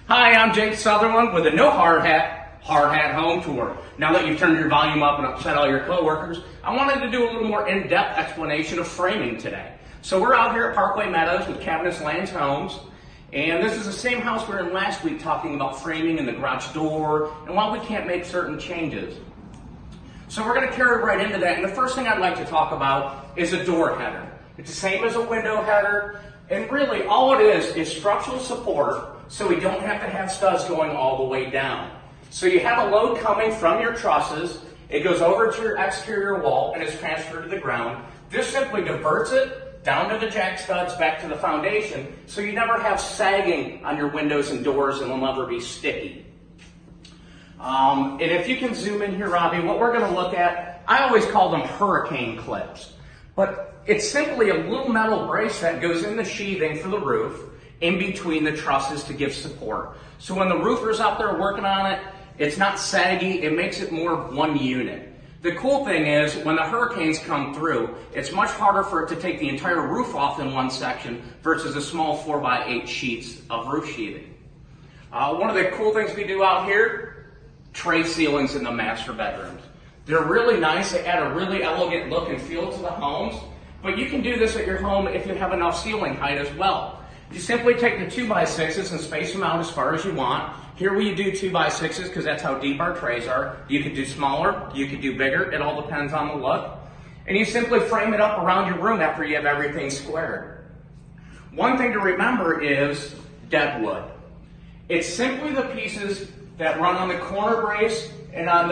Hi, I'm Jake Sutherland with a no hard hat home tour. Now that you've turned your volume up and upset all your coworkers, I wanted to do a little more in-depth explanation of framing today. So we're out here at Parkway Meadows with Cabinets Lands Homes, and this is the same house we were in last week talking about framing in the garage door and why we can't make certain changes. So we're going to carry right into that, and the first thing I'd like to talk about is a door header. It's the same as a window header, and really all it is structural support so we don't have to have studs going all the way down. So you have a load coming from your trusses, it goes over to your exterior wall and is transferred to the ground. This simply diverts it down to the jack studs back to the foundation so you never have sagging on your windows and doors and will never be sticky. And if you can zoom in here, Robbie, what we're going to look at, I always call them hurricane clips, but it's simply a little metal brace that goes in the sheathing for the roof in between the trusses to give support. So when the roofer's out there working on it, it's not saggy, it makes it more of one unit. The cool thing is when the hurricanes come through, it's much harder for it to take the entire roof off in one section versus a small 4x8 sheets of roof sheathing. One of the cool things we do out here, tray ceilings in the master bedrooms. They're really nice, they add a really elegant look and feel to the homes, but you can do this at your home if you have enough ceiling height as well. You simply take the 2x6s and space them out as far as you want. Here we do 2x6s because that's how deep our trays are. You could do smaller, you could do bigger, it all depends on the look. And you simply frame it up around your room after you have everything squared. One thing to remember is dead wood. It's simply the pieces that run on the corner brace and on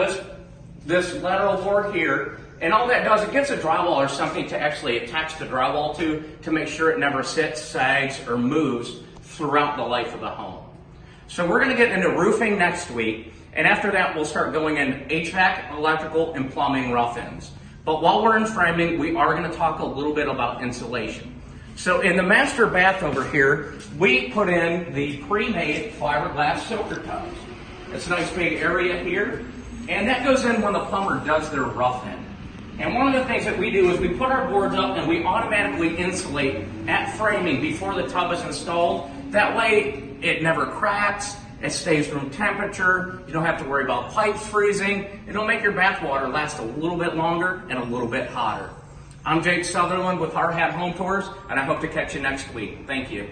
this lateral board here. And all that does, it gives a drywall or something to actually attach the drywall to make sure it never sits, sags, or moves throughout the life of the home. So we're going to get into roofing next week, and after that we'll start going in HVAC, electrical, and plumbing rough-ins. But while we're in framing, we are going to talk a little bit about insulation. So in the master bath over here, we put in the pre-made fiberglass soaker tubs. It's a nice big area here, and that goes in when the plumber does their rough-in. And one of the things that we do is we put our boards up and we automatically insulate at framing before the tub is installed. That way it never cracks, it stays room temperature, you don't have to worry about pipes freezing. It'll make your bath water last a little bit longer and a little bit hotter. I'm Jake Sutherland with Hard Hat Home Tours, and I hope to catch you next week. Thank you.